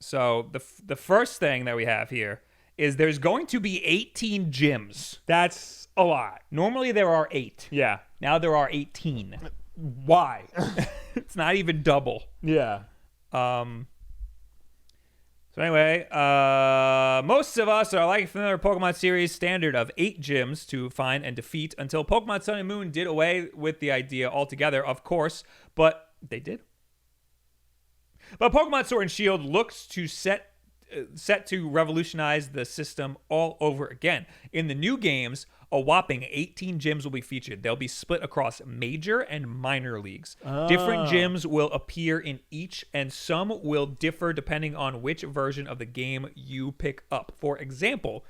So the first thing that we have here is there's going to be 18 gyms. That's a lot. Normally there are 8. Yeah. Now there are 18. Why? It's not even double. Yeah. So anyway, most of us are like familiar Pokemon series standard of 8 gyms to find and defeat until Pokemon Sun and Moon did away with the idea altogether, of course, but they did. But Pokemon Sword and Shield looks to set to revolutionize the system all over again. In the new games, a whopping 18 gyms will be featured. They'll be split across major and minor leagues. Different gyms will appear in each, and some will differ depending on which version of the game you pick up. For example,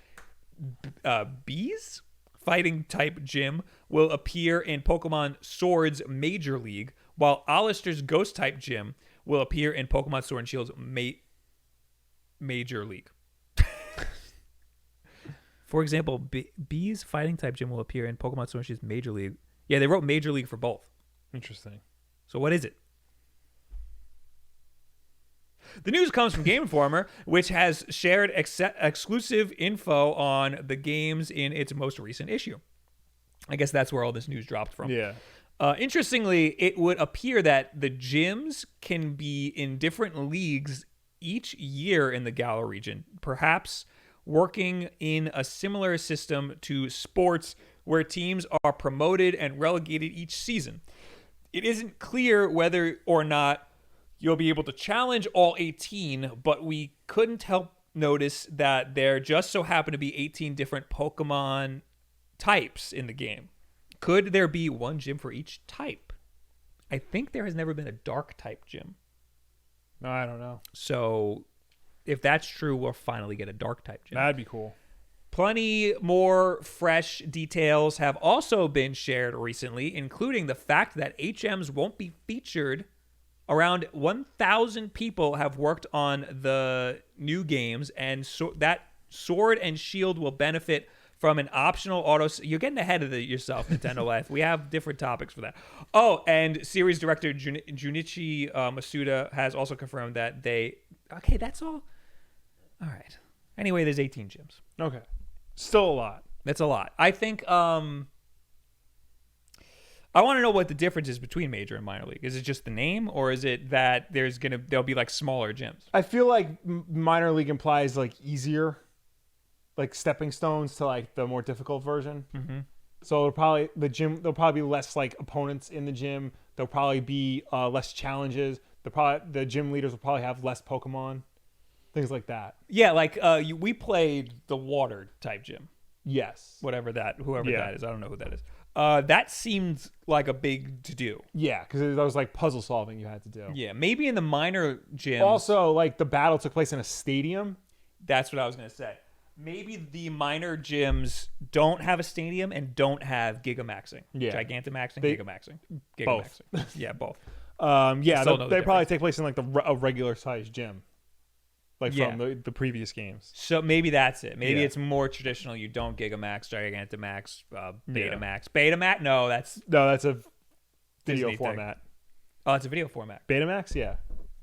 Bee's fighting type gym will appear in Pokemon Sword's Major League, while Alistair's ghost type gym will appear in Pokemon Sword and Shield's Major League. For example, Bee's fighting type gym will appear in Pokemon Sword and Shield's Major League. Yeah, they wrote Major League for both. Interesting. So what is it? The news comes from Game Informer, which has shared exclusive info on the games in its most recent issue. I guess that's where all this news dropped from. Yeah. Interestingly, it would appear that the gyms can be in different leagues each year in the Galar region, perhaps working in a similar system to sports where teams are promoted and relegated each season. It isn't clear whether or not you'll be able to challenge all 18, but we couldn't help notice that there just so happen to be 18 different Pokemon types in the game. Could there be one gym for each type? I think there has never been a dark type gym. No, I don't know. So if that's true, we'll finally get a dark type gym. That'd be cool. Plenty more fresh details have also been shared recently, including the fact that HMs won't be featured. Around 1,000 people have worked on the new games, and so that Sword and Shield will benefit from an optional auto. You're getting ahead of yourself, Nintendo Life. We have different topics for that. Oh, and series director Junichi Masuda has also confirmed that they. Okay, that's all. All right. Anyway, there's 18 gyms. Okay. Still a lot. That's a lot. I think. I want to know what the difference is between major and minor league. Is it just the name, or is it that there'll be like smaller gyms? I feel like minor league implies like easier, like stepping stones to like the more difficult version. Mm-hmm. So there'll probably be less like opponents in the gym. There'll probably be less challenges. The gym leaders will probably have less Pokemon, things like that. Yeah, like we played the water type gym. Yes. Whoever that is. I don't know who that is. That seemed like a big to do. Yeah, because that was like puzzle solving you had to do. Yeah, maybe in the minor gyms. Also, like the battle took place in a stadium. That's what I was going to say. Maybe the minor gyms don't have a stadium and don't have Gigamaxing. Yeah. Gigantamaxing, Gigamaxing. Both. Yeah, both. They probably take place in like a regular sized gym. Like from the previous games. So maybe that's it. Maybe it's more traditional. You don't Gigamax, Gigantamax, Betamax. Betamax? No, that's a video Disney format. Thing. Oh, it's a video format. Betamax? Yeah.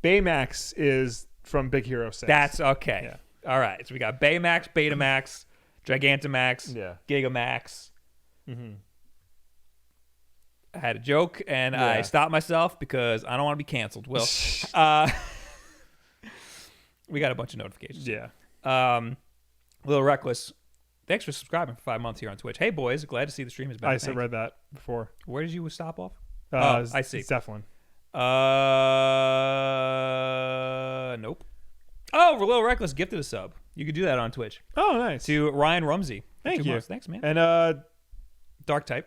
Baymax is from Big Hero 6. That's okay. Yeah. All right. So we got Baymax, Betamax, Gigantamax, Gigamax. Mm-hmm. I had a joke, and I stopped myself because I don't want to be canceled, Will. We got a bunch of notifications. Yeah. Little Reckless. Thanks for subscribing for 5 months here on Twitch. Hey, boys. Glad to see the stream is back. I read that before. Where did you stop off? I see. Zeppelin. Nope. Oh, Little Reckless gifted a sub. You could do that on Twitch. Oh, nice. To Ryan Rumsey. Thank you. Thanks, man. And Dark Type.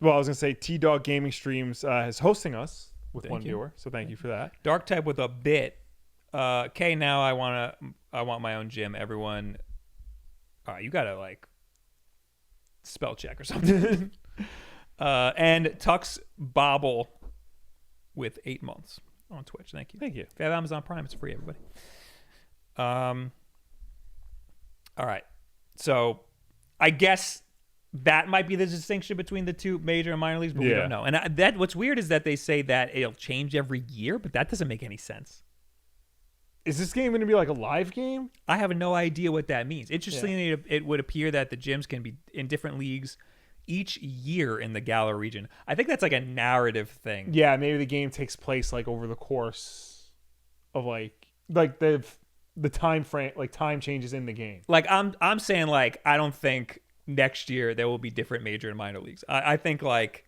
Well, I was gonna say T-Dog Gaming Streams is hosting us with one you. viewer, so thank you for that. Dark Type with a bit. Okay, now I want my own gym. Everyone, you gotta like spell check or something. And Tux Bobble with 8 months on Twitch. Thank you. Thank you. If you have Amazon Prime, it's free, everybody. All right. So I guess that might be the distinction between the two major and minor leagues, but we don't know. And what's weird is that they say that it'll change every year, but that doesn't make any sense. Is this game going to be like a live game? I have no idea what that means. Interestingly, it would appear that the gyms can be in different leagues each year in the Galar region. I think that's like a narrative thing. Yeah, maybe the game takes place like over the course of like the time frame, like time changes in the game. Like I'm saying, like, I don't think next year there will be different major and minor leagues. I think like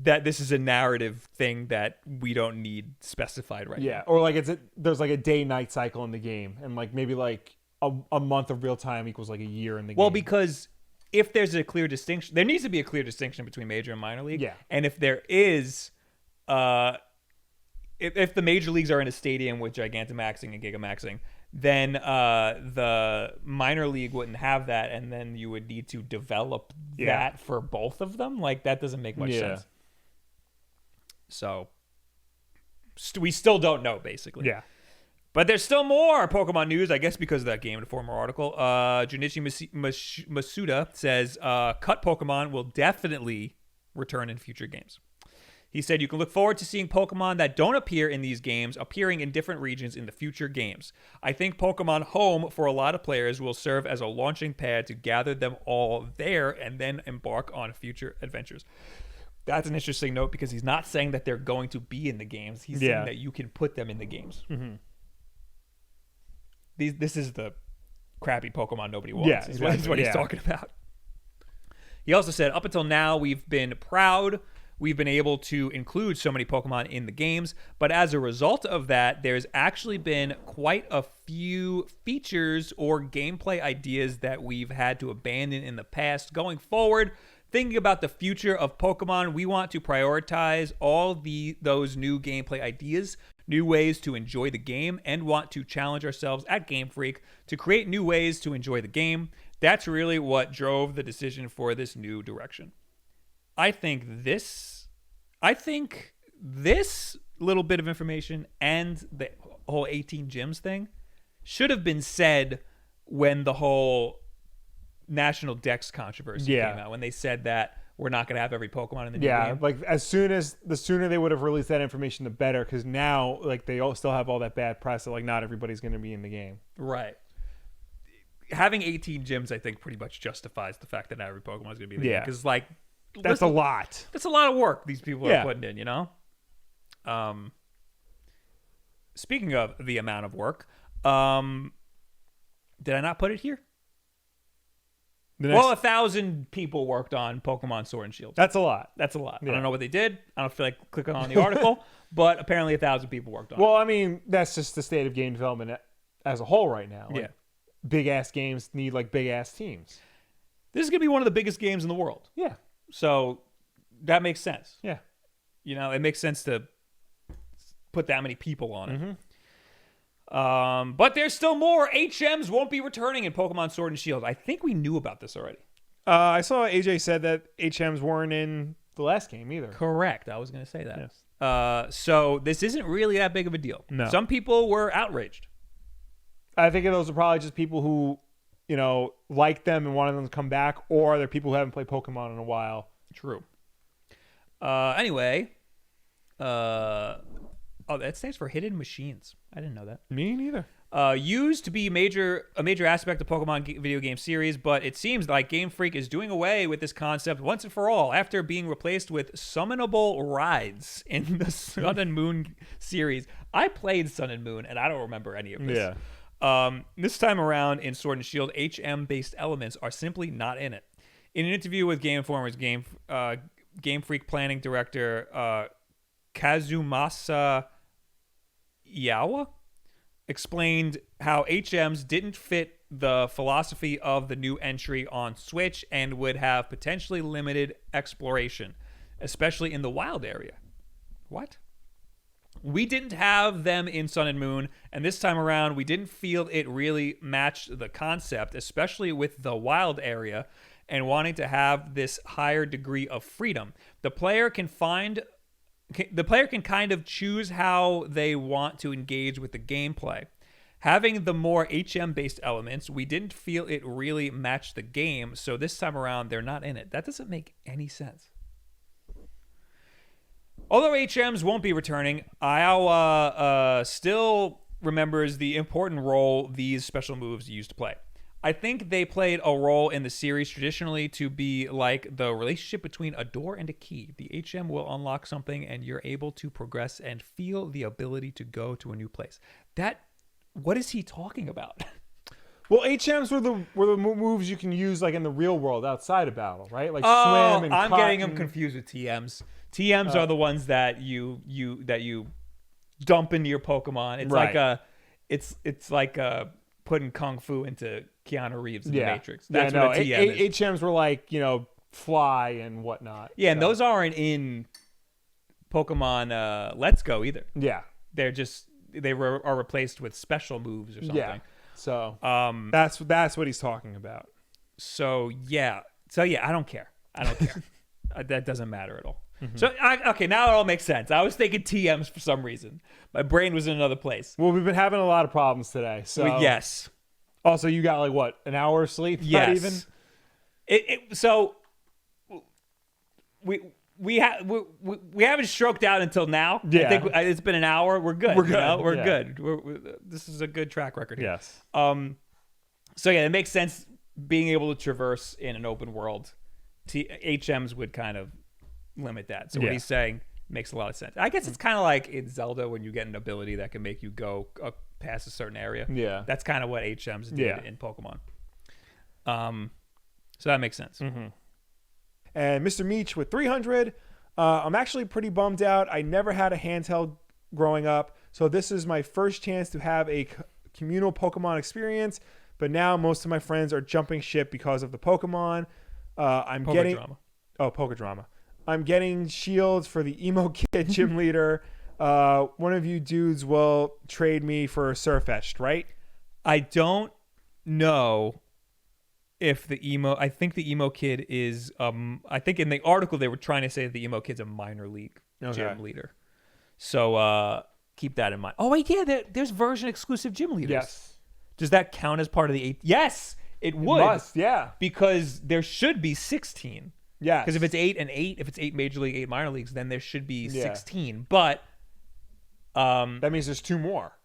that this is a narrative thing that we don't need specified right now. Yeah, or like there's like a day-night cycle in the game, and like maybe like a month of real time equals like a year in the game. Well, because if there's a clear distinction, there needs to be a clear distinction between major and minor league. Yeah. And if there is, if the major leagues are in a stadium with Gigantamaxing and Gigamaxing, then the minor league wouldn't have that, and then you would need to develop that for both of them. Like, that doesn't make much sense. So we still don't know, basically. Yeah. But there's still more Pokemon news, I guess, because of that Game Informer article. Junichi Masuda says cut Pokemon will definitely return in future games. He said you can look forward to seeing Pokemon that don't appear in these games appearing in different regions in the future games. I think Pokemon Home, for a lot of players, will serve as a launching pad to gather them all there and then embark on future adventures. That's an interesting note because he's not saying that they're going to be in the games. He's saying that you can put them in the games. Mm-hmm. This is the crappy Pokemon nobody wants. Yeah, is what he's talking about. He also said, up until now, we've been proud we've been able to include so many Pokemon in the games, but as a result of that, there's actually been quite a few features or gameplay ideas that we've had to abandon in the past. Going forward, thinking about the future of Pokemon, we want to prioritize all those new gameplay ideas, new ways to enjoy the game, and want to challenge ourselves at Game Freak to create new ways to enjoy the game. That's really what drove the decision for this new direction. I think this little bit of information and the whole 18 gyms thing should have been said when the whole National Dex controversy came out, when they said that we're not going to have every Pokemon in the new game. Like the sooner they would have released that information, the better, because now like they all still have all that bad press that like not everybody's going to be in the game. Right. Having 18 gyms, I think, pretty much justifies the fact that not every Pokemon is going to be in the game. Because like, that's a lot. That's a lot of work these people are putting in, you know? Speaking of the amount of work, did I not put it here? 1,000 people worked on Pokemon Sword and Shield. That's a lot. That's a lot. Yeah. I don't know what they did. I don't feel like clicking on the article, but apparently 1,000 people worked on it. Well, I mean, that's just the state of game development as a whole right now. Like, big-ass games need, like, big-ass teams. This is going to be one of the biggest games in the world. Yeah. So that makes sense. Yeah. You know, it makes sense to put that many people on it. Mm-hmm. But there's still more. HMs won't be returning in Pokemon Sword and Shield. I think we knew about this already. I saw AJ said that HMs weren't in the last game either. Correct. I was going to say that. Yes. So this isn't really that big of a deal. No. Some people were outraged. I think those are probably just people who, you know, like them and wanted them to come back, or they're people who haven't played Pokemon in a while. True. Anyway, that stands for Hidden Machines. I didn't know that. Me neither. Used to be a major aspect of Pokemon video game series, but it seems like Game Freak is doing away with this concept once and for all after being replaced with summonable rides in the Sun and Moon series. I played Sun and Moon, and I don't remember any of this. Yeah. This time around in Sword and Shield, HM-based elements are simply not in it. In an interview with Game Informer's Game Freak planning director Kazumasa Iawa explained how HMs didn't fit the philosophy of the new entry on Switch and would have potentially limited exploration, especially in the wild area. What? We didn't have them in Sun and Moon, and this time around, we didn't feel it really matched the concept, especially with the wild area and wanting to have this higher degree of freedom. The player can kind of choose how they want to engage with the gameplay. Having the more HM-based elements, we didn't feel it really matched the game, so this time around, they're not in it. That doesn't make any sense. Although HMs won't be returning, Iowa still remembers the important role these special moves used to play. I think they played a role in the series traditionally to be like the relationship between a door and a key. The HM will unlock something and you're able to progress and feel the ability to go to a new place. What is he talking about? Well, HMs were the moves you can use like in the real world outside of battle, right? Like swim and I'm cut getting them and- confused with TMs. TMs are the ones that you dump into your Pokemon. It's Right. it's like putting Kung Fu into Keanu Reeves in the Matrix. Yeah, That's what a TM is. HMs were like, fly and whatnot. Yeah, and So, those aren't in Pokemon Let's Go either. yeah. They're just are replaced with special moves or something. Yeah. So that's what he's talking about. So yeah, I don't care. That doesn't matter at all. Mm-hmm. So okay, now it all makes sense. I was thinking TMs for some reason. My brain was in another place. Well, we've been having a lot of problems today. So Yes. Also, you got like what, an hour of sleep? Yes. Not even. So we haven't stroked out until now. Yeah. I think it's been an hour. We're good. We're good. We're Yeah. good. This is a good track record here. Yes. So yeah, it makes sense being able to traverse in an open world. HMs would kind of limit that. So what he's saying makes a lot of sense. I guess it's kind of like in Zelda when you get an ability that can make you go past a certain area. Yeah. That's kind of what HMs did in Pokemon. So that makes sense. Mm-hmm. And Mr. Meach with 300. I'm actually pretty bummed out. I never had a handheld growing up, so this is my first chance to have a communal Pokemon experience. But now most of my friends are jumping ship because of the Pokemon. Pokedrama. I'm getting shields for the emo kid gym leader. One of you dudes will trade me for Surfetched, right? I don't know if the emo. I think the emo kid is. I think in the article they were trying to say that the emo kid's a minor league gym leader. So keep that in mind. Oh wait, yeah, there's version exclusive gym leaders. Yes. Does that count as part of the 8? Yes, it would. It must, yeah. Because there should be 16. Yeah. Because if it's 8 and 8, if it's 8 major league, 8 minor leagues, then there should be 16. But that means there's 2 more.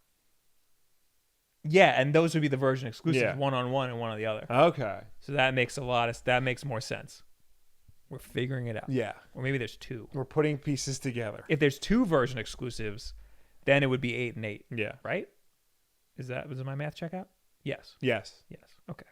Yeah, and those would be the version exclusives, Yeah. one on one and one on the other. Okay. So that makes more sense. We're figuring it out. Yeah. Or maybe there's 2. We're putting pieces together. If there's 2 version exclusives, then it would be 8 and 8. Yeah. Right? Was my math check out? Yes. Yes. Yes. Okay.